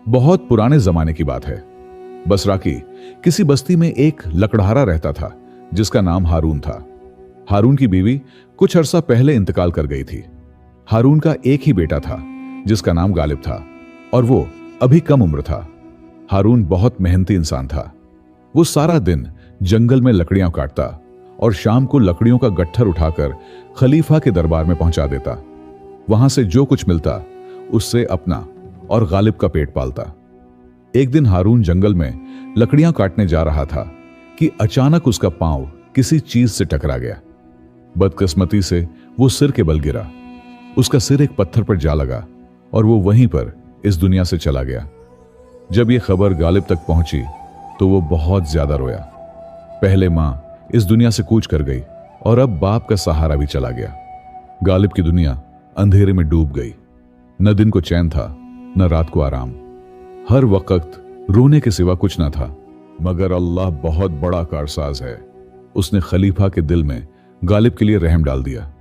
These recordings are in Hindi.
बहुत पुराने जमाने की बात है। बसरा की किसी बस्ती में एक लकड़हारा रहता था जिसका नाम हारून था। हारून की बीवी कुछ अरसा पहले इंतकाल कर गई थी। हारून का एक ही बेटा था जिसका नाम गालिब था और वो अभी कम उम्र था। हारून बहुत मेहनती इंसान था। वो सारा दिन जंगल में लकड़ियां काटता और शाम को लकड़ियों का गट्ठर उठाकर खलीफा के दरबार में पहुंचा देता। वहां से जो कुछ मिलता उससे अपना और गालिब का पेट पालता। एक दिन हारून जंगल में लकड़ियां काटने जा रहा था कि अचानक उसका पांव किसी चीज से टकरा गया। बदकिस्मती से वो सिर के बल गिरा। उसका सिर एक पत्थर पर जा लगा और वो वहीं पर इस दुनिया से चला गया। जब ये खबर गालिब तक पहुंची तो वो बहुत ज्यादा रोया। पहले मां इस दुनिया से कूच कर गई और अब बाप का सहारा भी चला गया। गालिब की दुनिया अंधेरे में डूब गई। न दिन को चैन था न रात को आराम। हर वक्त रोने के सिवा कुछ न था। मगर अल्लाह बहुत बड़ा कारसाज है। उसने खलीफा के दिल में गालिब के लिए रहम डाल दिया।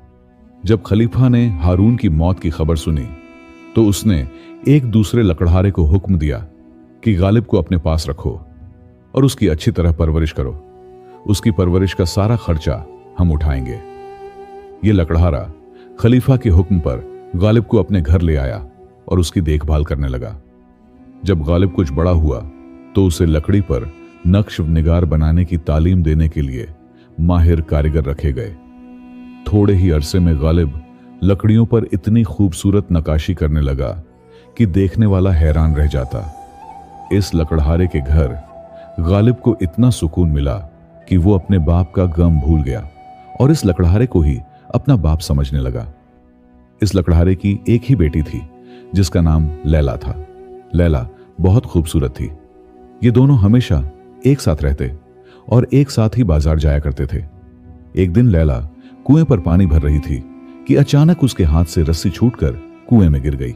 जब खलीफा ने हारून की मौत की खबर सुनी तो उसने एक दूसरे लकड़हारे को हुक्म दिया कि गालिब को अपने पास रखो और उसकी अच्छी तरह परवरिश करो। उसकी परवरिश का सारा खर्चा हम उठाएंगे। ये लकड़हारा खलीफा के हुक्म पर गालिब को अपने घर ले आया और उसकी देखभाल करने लगा। जब गालिब कुछ बड़ा हुआ तो उसे लकड़ी पर नक्श निगार बनाने की तालीम देने के लिए माहिर कारीगर रखे गए। थोड़े ही अरसे में गालिब लकड़ियों पर इतनी खूबसूरत नकाशी करने लगा कि देखने वाला हैरान रह जाता। इस लकड़हारे के घर गालिब को इतना सुकून मिला कि वो अपने बाप का गम भूल गया और इस लकड़हारे को ही अपना बाप समझने लगा। इस लकड़हारे की एक ही बेटी थी जिसका नाम लैला था। लैला बहुत खूबसूरत थी। ये दोनों हमेशा एक साथ रहते और एक साथ ही बाजार जाया करते थे। एक दिन लैला कुएं पर पानी भर रही थी कि अचानक उसके हाथ से रस्सी छूटकर कुएं में गिर गई।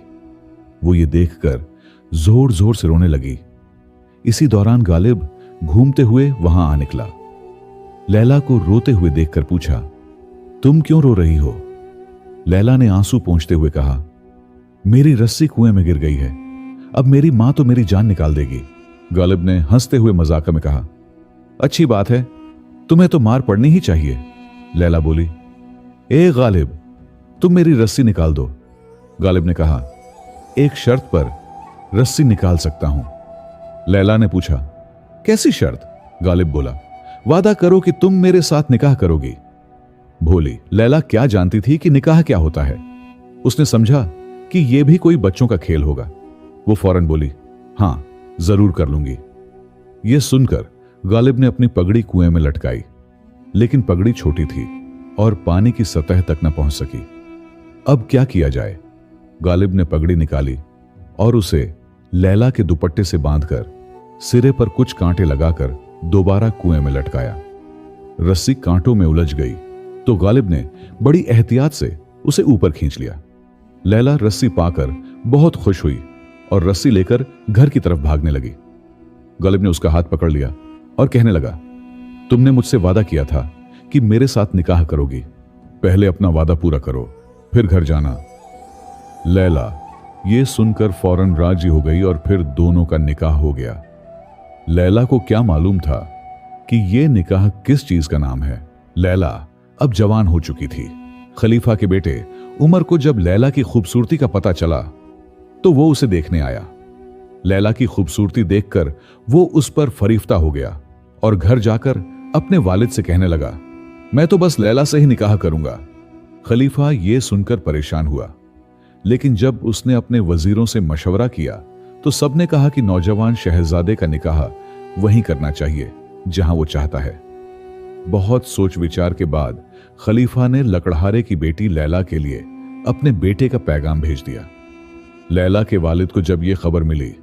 वो ये देखकर जोर जोर से रोने लगी। इसी दौरान गालिब घूमते हुए वहां आ निकला। लैला को रोते हुए देखकर पूछा, तुम क्यों रो रही हो? लैला ने आंसू पोंछते हुए कहा, मेरी रस्सी कुएं में गिर गई है। अब मेरी मां तो मेरी जान निकाल देगी। गालिब ने हंसते हुए मजाक में कहा, अच्छी बात है, तुम्हें तो मार पड़नी ही चाहिए। लैला बोली, ए गालिब, तुम मेरी रस्सी निकाल दो। गालिब ने कहा, एक शर्त पर रस्सी निकाल सकता हूं। लैला ने पूछा, कैसी शर्त? गालिब बोला, वादा करो कि तुम मेरे साथ निकाह करोगी। भोली लैला क्या जानती थी कि निकाह क्या होता है। उसने समझा कि यह भी कोई बच्चों का खेल होगा। वो फौरन बोली, हां जरूर कर लूंगी। यह सुनकर गालिब ने अपनी पगड़ी कुएं में लटकाई, लेकिन पगड़ी छोटी थी और पानी की सतह तक न पहुंच सकी। अब क्या किया जाए? गालिब ने पगड़ी निकाली और उसे लैला के दुपट्टे से बांधकर सिरे पर कुछ कांटे लगाकर दोबारा कुएं में लटकाया। रस्सी कांटों में उलझ गई तो गालिब ने बड़ी एहतियात से उसे ऊपर खींच लिया। लैला रस्सी पाकर बहुत खुश हुई और रस्सी लेकर घर की तरफ भागने लगी। गालिब ने उसका हाथ पकड़ लिया और कहने लगा, तुमने मुझसे वादा किया था कि मेरे साथ निकाह करोगी। पहले अपना वादा पूरा करो, फिर घर जाना। लैला ये सुनकर फौरन राजी हो गई और फिर दोनों का निकाह हो गया। लैला को क्या मालूम था कि यह निकाह किस चीज का नाम है। लैला अब जवान हो चुकी थी। खलीफा के बेटे उमर को जब लैला की खूबसूरती का पता चला तो वो उसे देखने आया। लैला की खूबसूरती देखकर वो उस पर फरीफ्ता हो गया और घर जाकर अपने वालिद से कहने लगा, मैं तो बस लैला से ही निकाह करूंगा। खलीफा ये सुनकर परेशान हुआ, लेकिन जब उसने अपने वजीरों से मशवरा किया तो सबने कहा कि नौजवान शहजादे का निकाह वहीं करना चाहिए जहां वो चाहता है। बहुत सोच विचार के बाद खलीफा ने लकड़हारे की बेटी लैला के लिए अपने बेटे का पैगाम भेज दिया। लैला के वालिद को जब यह खबर मिली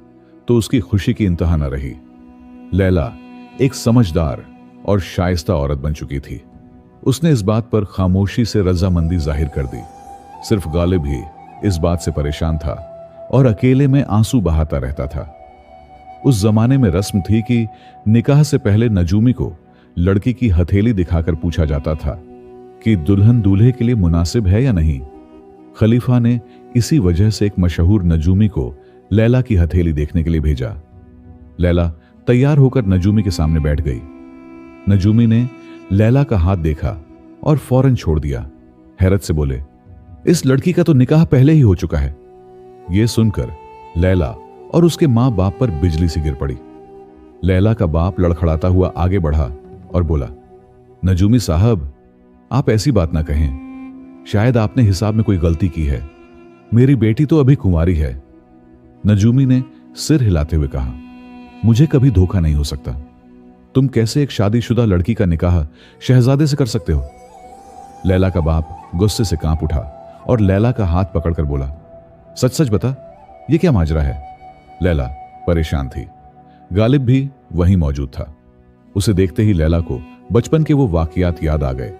तो उसकी खुशी की इंतहा न रही। लैला एक समझदार और शाइस्ता औरत बन चुकी थी। उसने इस बात पर खामोशी से रजामंदी जाहिर कर दी। सिर्फ गालिब ही इस बात से परेशान था और अकेले में आंसू बहाता रहता था। उस जमाने में रस्म थी कि निकाह से पहले नजूमी को लड़की की हथेली दिखाकर पूछा जाता था कि दुल्हन दूल्हे के लिए मुनासिब है या नहीं। खलीफा ने इसी वजह से एक मशहूर नजूमी को लैला की हथेली देखने के लिए भेजा। लैला तैयार होकर नजूमी के सामने बैठ गई। नजूमी ने लैला का हाथ देखा और फौरन छोड़ दिया। हैरत से बोले, इस लड़की का तो निकाह पहले ही हो चुका है। यह सुनकर लैला और उसके मां बाप पर बिजली सी गिर पड़ी। लैला का बाप लड़खड़ाता हुआ आगे बढ़ा और बोला, नजूमी साहब, आप ऐसी बात ना कहें। शायद आपने हिसाब में कोई गलती की है। मेरी बेटी तो अभी कुंवारी है। नजूमी ने सिर हिलाते हुए कहा, मुझे कभी धोखा नहीं हो सकता। तुम कैसे एक शादीशुदा लड़की का निकाह शहजादे से कर सकते हो? लैला का बाप गुस्से से कांप उठा और लैला का हाथ पकड़कर बोला, सच सच बता, ये क्या माजरा है? लैला परेशान थी। गालिब भी वहीं मौजूद था। उसे देखते ही लैला को बचपन के वो वाकयात याद आ गए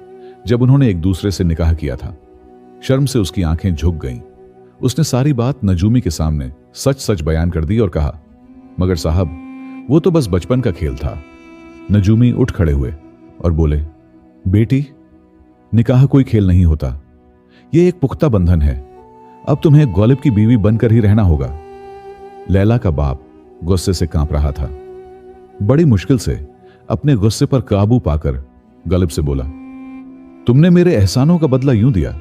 जब उन्होंने एक दूसरे से निकाह किया था। शर्म से उसकी आंखें झुक गईं। उसने सारी बात नजूमी के सामने सच सच बयान कर दी और कहा, मगर साहब, वो तो बस बचपन का खेल था। नजूमी उठ खड़े हुए और बोले, बेटी, निकाह कोई खेल नहीं होता। ये एक पुख्ता बंधन है। अब तुम्हें गालिब की बीवी बनकर ही रहना होगा। लैला का बाप गुस्से से कांप रहा था। बड़ी मुश्किल से अपने गुस्से पर काबू पाकर गालिब से बोला, तुमने मेरे एहसानों का बदला यूं दिया?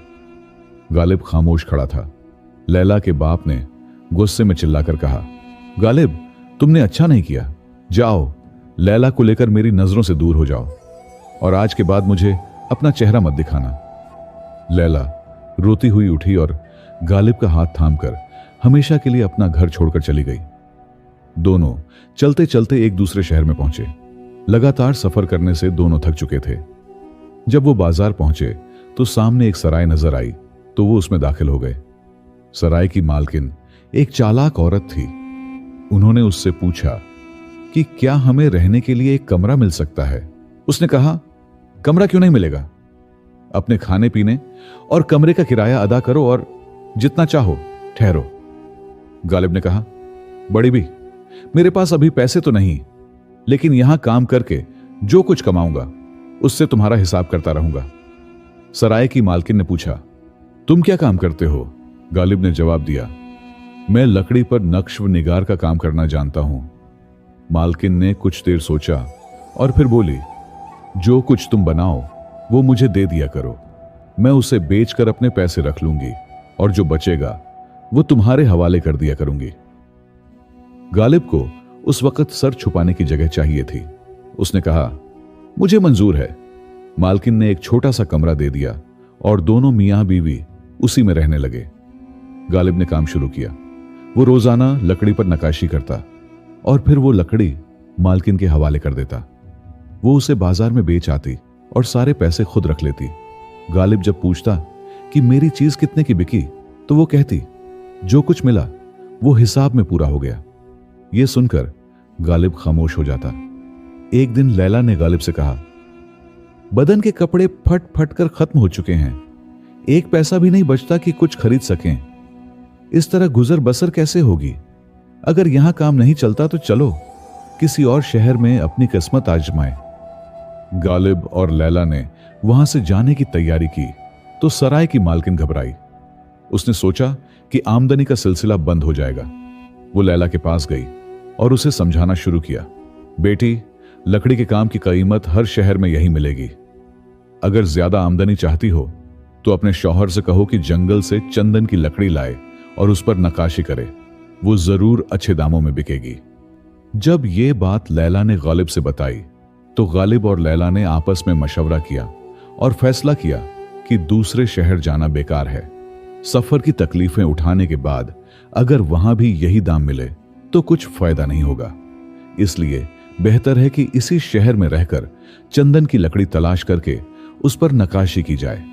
गालिब खामोश खड़ा था। लैला के बाप ने गुस्से में चिल्लाकर कहा, गालिब, तुमने अच्छा नहीं किया। जाओ, लैला को लेकर मेरी नजरों से दूर हो जाओ और आज के बाद मुझे अपना चेहरा मत दिखाना। लैला रोती हुई उठी और गालिब का हाथ थामकर हमेशा के लिए अपना घर छोड़कर चली गई। दोनों चलते चलते एक दूसरे शहर में पहुंचे। लगातार सफर करने से दोनों थक चुके थे। जब वो बाजार पहुंचे तो सामने एक सराय नजर आई तो वो उसमें दाखिल हो गए। सराय की मालकिन एक चालाक औरत थी। उन्होंने उससे पूछा कि क्या हमें रहने के लिए एक कमरा मिल सकता है? उसने कहा, कमरा क्यों नहीं मिलेगा? अपने खाने पीने और कमरे का किराया अदा करो और जितना चाहो ठहरो। गालिब ने कहा, बड़ी भी, मेरे पास अभी पैसे तो नहीं, लेकिन यहां काम करके जो कुछ कमाऊंगा उससे तुम्हारा हिसाब करता रहूंगा। सराय की मालकिन ने पूछा, तुम क्या काम करते हो? गालिब ने जवाब दिया, मैं लकड़ी पर नक्श व निगार का काम करना जानता हूं। मालकिन ने कुछ देर सोचा और फिर बोली, जो कुछ तुम बनाओ वो मुझे दे दिया करो। मैं उसे बेचकर अपने पैसे रख लूंगी और जो बचेगा वो तुम्हारे हवाले कर दिया करूंगी। गालिब को उस वक्त सर छुपाने की जगह चाहिए थी। उसने कहा, मुझे मंजूर है। मालकिन ने एक छोटा सा कमरा दे दिया और दोनों मियां बीवी उसी में रहने लगे। गालिब ने काम शुरू किया। वो रोजाना लकड़ी पर नक्काशी करता और फिर वो लकड़ी मालकिन के हवाले कर देता। वो उसे बाजार में बेच आती और सारे पैसे खुद रख लेती। गालिब जब पूछता कि मेरी चीज कितने की बिकी, तो वो कहती, जो कुछ मिला वो हिसाब में पूरा हो गया। ये सुनकर गालिब खामोश हो जाता। एक दिन लैला ने गालिब से कहा, बदन के कपड़े फट फट कर खत्म हो चुके हैं। एक पैसा भी नहीं बचता कि कुछ खरीद सकें। इस तरह गुजर बसर कैसे होगी? अगर यहां काम नहीं चलता तो चलो किसी और शहर में अपनी किस्मत आजमाएं। गालिब और लैला ने वहां से जाने की तैयारी की तो सराय की मालकिन घबराई। उसने सोचा कि आमदनी का सिलसिला बंद हो जाएगा। वो लैला के पास गई और उसे समझाना शुरू किया, बेटी, लकड़ी के काम की कीमत हर शहर में यही मिलेगी। अगर ज्यादा आमदनी चाहती हो तो अपने शौहर से कहो कि जंगल से चंदन की लकड़ी लाए और उस पर नक्काशी करे। वो जरूर अच्छे दामों में बिकेगी। जब ये बात लैला ने गालिब से बताई तो गालिब और लैला ने आपस में मशवरा किया और फैसला किया कि दूसरे शहर जाना बेकार है। सफर की तकलीफें उठाने के बाद अगर वहां भी यही दाम मिले तो कुछ फायदा नहीं होगा। इसलिए बेहतर है कि इसी शहर में रहकर चंदन की लकड़ी तलाश करके उस पर नक्काशी की जाए।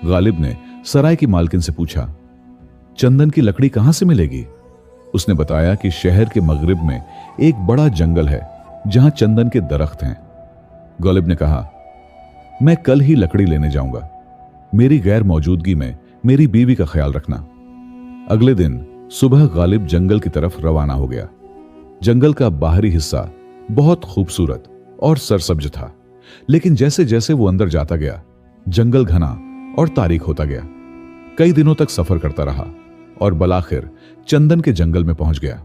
गालिब ने सराय की मालकिन से पूछा, चंदन की लकड़ी कहां से मिलेगी? उसने बताया कि शहर के मगरिब में एक बड़ा जंगल है जहां चंदन के दरख्त हैं। गालिब ने कहा, मैं कल ही लकड़ी लेने जाऊंगा। मेरी गैर मौजूदगी में मेरी बीवी का ख्याल रखना। अगले दिन सुबह गालिब जंगल की तरफ रवाना हो गया। जंगल का बाहरी हिस्सा बहुत खूबसूरत और सरसब्ज था, लेकिन जैसे जैसे वो अंदर जाता गया जंगल घना और तारीक होता गया। कई दिनों तक सफर करता रहा और बलाखिर चंदन के जंगल में पहुंच गया।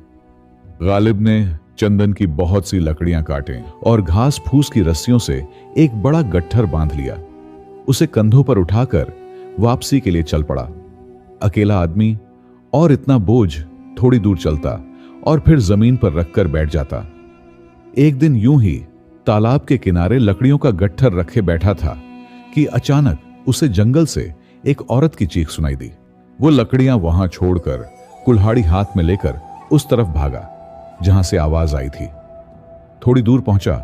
गालिब ने चंदन की बहुत सी लकड़ियां काटें और घास फूस की रस्सियों से एक बड़ा गट्ठर बांध लिया। उसे कंधों पर उठाकर वापसी के लिए चल पड़ा। अकेला आदमी, और इतना बोझ थोड़ी दूर चलता और फिर जमीन पर रखकर बैठ जाता। एक दिन यूं ही तालाब के किनारे लकड़ियों का गट्ठर रखे बैठा था कि अचानक उसे जंगल से एक औरत की चीख सुनाई दी। वो लकड़ियां वहां छोड़कर कुल्हाड़ी हाथ में लेकर उस तरफ भागा जहां से आवाज आई थी। थोड़ी दूर पहुंचा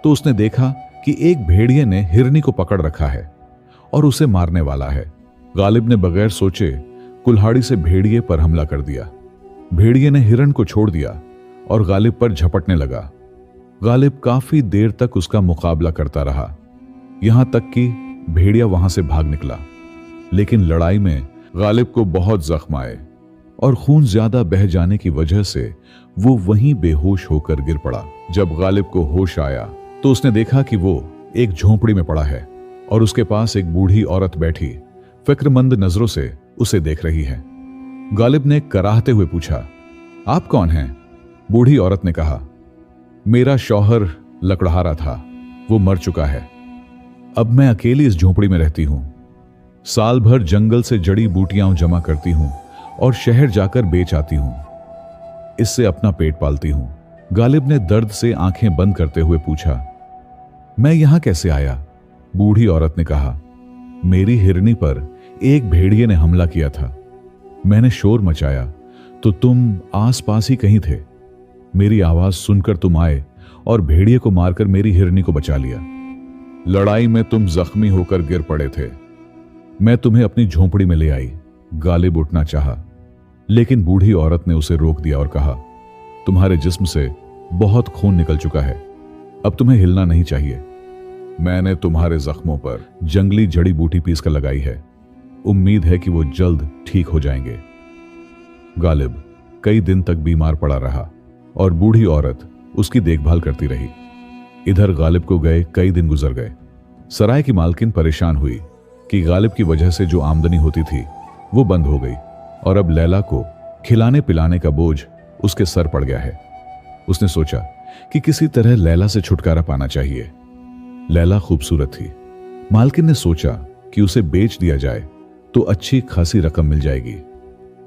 तो उसने देखा कि एक भेड़िए ने हिरनी को पकड़ रखा है और उसे मारने वाला है। गालिब ने बगैर सोचे कुल्हाड़ी से भेड़िए पर हमला कर दिया। भेड़िए ने हिरण को छोड़ दिया और गालिब पर झपटने लगा। गालिब काफी देर तक उसका मुकाबला करता रहा, यहां तक कि भेड़िया वहां से भाग निकला। लेकिन लड़ाई में गालिब को बहुत जख्म आए और खून ज्यादा बह जाने की वजह से वो वहीं बेहोश होकर गिर पड़ा। जब गालिब को होश आया तो उसने देखा कि वो एक झोंपड़ी में पड़ा है और उसके पास एक बूढ़ी औरत बैठी फिक्रमंद नजरों से उसे देख रही है। गालिब ने कराहते हुए पूछा, आप कौन हैं? बूढ़ी औरत ने कहा, मेरा शौहर लकड़हारा था, वो मर चुका है। अब मैं अकेली इस झोंपड़ी में रहती हूं। साल भर जंगल से जड़ी बूटियां जमा करती हूं और शहर जाकर बेच आती हूं। इससे अपना पेट पालती हूं। गालिब ने दर्द से आंखें बंद करते हुए पूछा, मैं यहां कैसे आया? बूढ़ी औरत ने कहा, मेरी हिरनी पर एक भेड़िए ने हमला किया था। मैंने शोर मचाया तो तुम आसपास ही कहीं थे। मेरी आवाज सुनकर तुम आए और भेड़िए को मारकर मेरी हिरनी को बचा लिया। लड़ाई में तुम जख्मी होकर गिर पड़े थे। मैं तुम्हें अपनी झोंपड़ी में ले आई। गालिब उठना चाहा, लेकिन बूढ़ी औरत ने उसे रोक दिया और कहा, तुम्हारे जिस्म से बहुत खून निकल चुका है, अब तुम्हें हिलना नहीं चाहिए। मैंने तुम्हारे जख्मों पर जंगली जड़ी बूटी पीसकर लगाई है, उम्मीद है कि वो जल्द ठीक हो जाएंगे। गालिब कई दिन तक बीमार पड़ा रहा और बूढ़ी औरत उसकी देखभाल करती रही। इधर गालिब को गए कई दिन गुजर गए। सराय की मालकिन परेशान हुई कि गालिब की वजह से जो आमदनी होती थी वो बंद हो गई और अब लैला को खिलाने पिलाने का बोझ उसके सर पड़ गया है। उसने सोचा कि किसी तरह लैला से छुटकारा पाना चाहिए। लैला खूबसूरत थी। मालकिन ने सोचा कि उसे बेच दिया जाए तो अच्छी खासी रकम मिल जाएगी।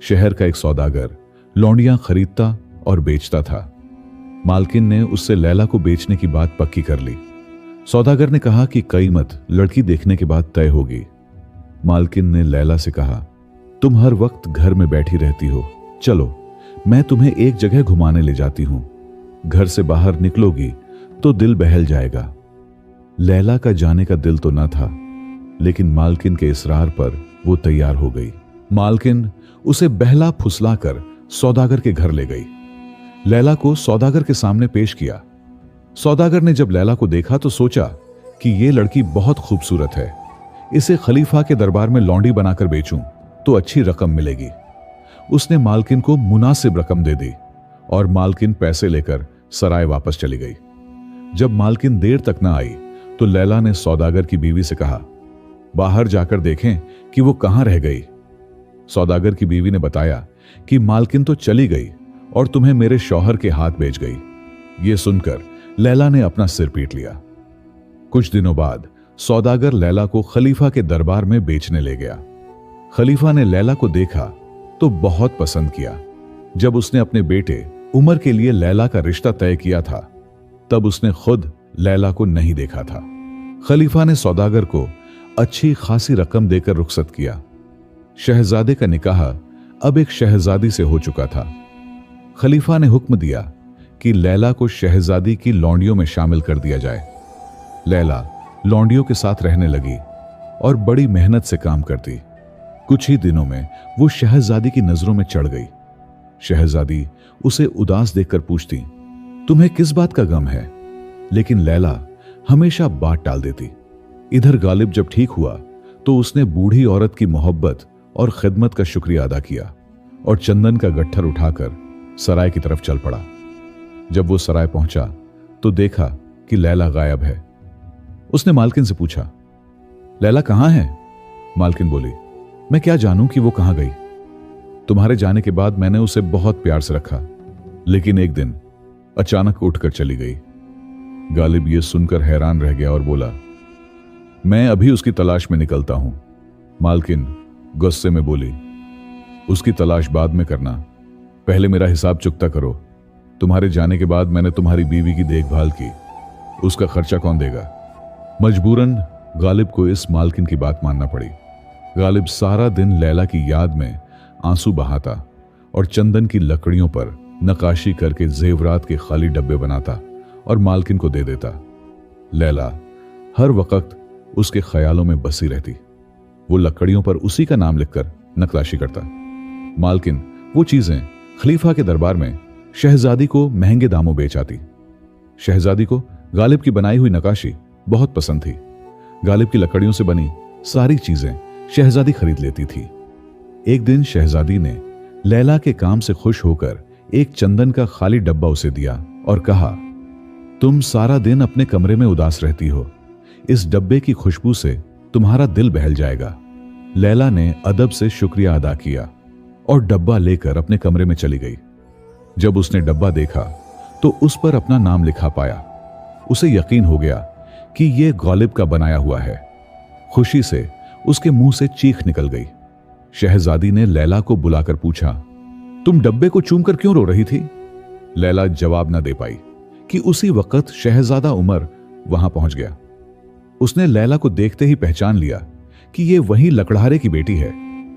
शहर का एक सौदागर लौंडियां खरीदता और बेचता था। मालकिन ने उससे लैला को बेचने की बात पक्की कर ली। सौदागर ने कहा कि कीमत लड़की देखने के बाद तय होगी। मालकिन ने लैला से कहा, तुम हर वक्त घर में बैठी रहती हो, चलो मैं तुम्हें एक जगह घुमाने ले जाती हूं। घर से बाहर निकलोगी तो दिल बहल जाएगा। लैला का जाने का दिल तो न था, लेकिन मालकिन के इसरार पर वो तैयार हो गई। मालकिन उसे बहला फुसला कर सौदागर के घर ले गई। लैला को सौदागर के सामने पेश किया। सौदागर ने जब लैला को देखा तो सोचा कि ये लड़की बहुत खूबसूरत है, इसे खलीफा के दरबार में लौंडी बनाकर बेचूं तो अच्छी रकम मिलेगी। उसने मालकिन को मुनासिब रकम दे दी और मालकिन पैसे लेकर सराय वापस चली गई। जब मालकिन देर तक न आई तो लैला ने सौदागर की बीवी से कहा, बाहर जाकर देखें कि वो कहां रह गई। सौदागर की बीवी ने बताया कि मालकिन तो चली गई और तुम्हें मेरे शौहर के हाथ भेज गई। ये सुनकर लैला ने अपना सिर पीट लिया। कुछ दिनों बाद सौदागर लैला को खलीफा के दरबार में बेचने ले गया। खलीफा ने लैला को देखा तो बहुत पसंद किया। जब उसने अपने बेटे उमर के लिए लैला का रिश्ता तय किया था तब उसने खुद लैला को नहीं देखा था। खलीफा ने सौदागर को अच्छी खासी रकम देकर रुखसत किया। शहजादे का निकाह अब एक शहजादी से हो चुका था। खलीफा ने हुक्म दिया कि लैला को शहजादी की लौंडियों में शामिल कर दिया जाए। लैला लौंडियों के साथ रहने लगी और बड़ी मेहनत से काम करती। कुछ ही दिनों में वो शहजादी की नजरों में चढ़ गई। शहजादी उसे उदास देखकर पूछती, तुम्हें किस बात का गम है? लेकिन लैला हमेशा बात टाल देती। इधर गालिब जब ठीक हुआ तो उसने बूढ़ी औरत की मोहब्बत और खिदमत का शुक्रिया अदा किया और चंदन का गट्ठर उठाकर सराय की तरफ चल पड़ा। जब वो सराय पहुंचा तो देखा कि लैला गायब है। उसने मालकिन से पूछा, लैला कहां है? मालकिन बोली, मैं क्या जानूं कि वो कहां गई। तुम्हारे जाने के बाद मैंने उसे बहुत प्यार से रखा, लेकिन एक दिन अचानक उठकर चली गई। गालिब ये सुनकर हैरान रह गया और बोला, मैं अभी उसकी तलाश में निकलता हूं। मालकिन गुस्से में बोली, उसकी तलाश बाद में करना, पहले मेरा हिसाब चुकता करो। तुम्हारे जाने के बाद मैंने तुम्हारी बीवी की देखभाल की, उसका खर्चा कौन देगा? मजबूरन गालिब को इस मालकिन की बात मानना पड़ी। गालिब सारा दिन लैला की याद में आंसू बहाता और चंदन की लकड़ियों पर नक्काशी करके जेवरात के खाली डब्बे बनाता और मालकिन को दे देता। लैला हर वक्त उसके ख्यालों में बसी रहती। वो लकड़ियों पर उसी का नाम लिखकर नक्काशी करता। मालकिन वो चीजें खलीफा के दरबार में शहजादी को महंगे दामों बेच आती। शहजादी को गालिब की बनाई हुई नक्काशी बहुत पसंद थी। गालिब की लकड़ियों से बनी सारी चीजें शहजादी खरीद लेती थी। एक दिन शहजादी ने लैला के काम से खुश होकर एक चंदन का खाली डब्बा उसे दिया और कहा, तुम सारा दिन अपने कमरे में उदास रहती हो, इस डब्बे की खुशबू से तुम्हारा दिल बहल जाएगा। लैला ने अदब से शुक्रिया अदा किया और डब्बा लेकर अपने कमरे में चली गई। जब उसने डब्बा देखा तो उस पर अपना नाम लिखा पाया। उसे यकीन हो गया कि यह गालिब का बनाया हुआ है। खुशी से उसके मुंह से चीख निकल गई। शहजादी ने लैला को बुलाकर पूछा, तुम डब्बे को चूमकर क्यों रो रही थी? लैला जवाब न दे पाई कि उसी वक्त शहजादा उमर वहां पहुंच गया। उसने लैला को देखते ही पहचान लिया कि यह वही लकड़हारे की बेटी है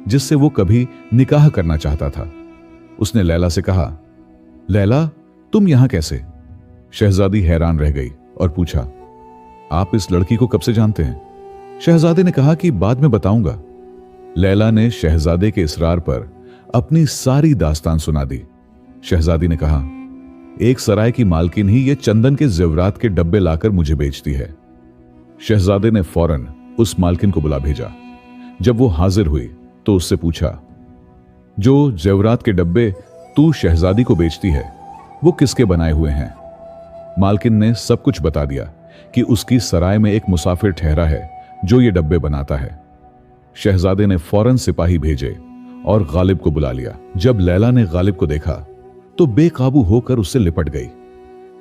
जिससे वो कभी निकाह करना चाहता था। उसने लैला से कहा, लैला तुम यहां कैसे? शहजादी हैरान रह गई और पूछा, आप इस लड़की को कब से जानते हैं? शहजादे ने कहा कि बाद में बताऊंगा। लैला ने शहजादे के इसरार पर अपनी सारी दास्तान सुना दी। शहजादी ने कहा, एक सराय की मालकिन ही ये चंदन के जेवरात के डब्बे लाकर मुझे बेचती है। शहजादे ने फौरन उस मालकिन को बुला भेजा। जब वो हाजिर हुई तो उससे पूछा, जो जेवरात के डब्बे तू शहजादी को बेचती है वो किसके बनाए हुए हैं? मालकिन ने सब कुछ बता दिया कि उसकी सराय में एक मुसाफिर ठहरा है जो ये डब्बे बनाता है। शहजादे ने फौरन सिपाही भेजे और गालिब को बुला लिया। जब लैला ने गालिब को देखा तो बेकाबू होकर उससे लिपट गई।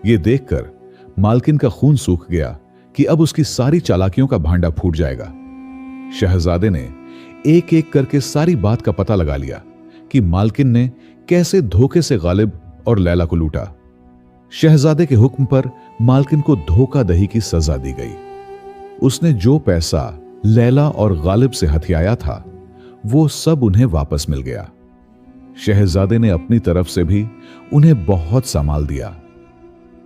ये देखकर मालकिन का खून सूख गया कि अब उसकी सारी चालाकियों का भांडा फूट जाएगा। शहजादे ने एक एक करके सारी बात का पता लगा लिया कि मालकिन ने कैसे धोखे से गालिब और लैला को लूटा। शहजादे के हुक्म पर मालकिन को धोखाधड़ी की सजा दी गई। उसने जो पैसा लैला और गालिब से हथियाया था वो सब उन्हें वापस मिल गया। शहजादे ने अपनी तरफ से भी उन्हें बहुत संभाल दिया।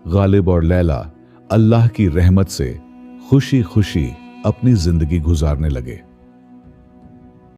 गालिब और लैला अल्लाह की रहमत से खुशी खुशी अपनी जिंदगी गुजारने लगे।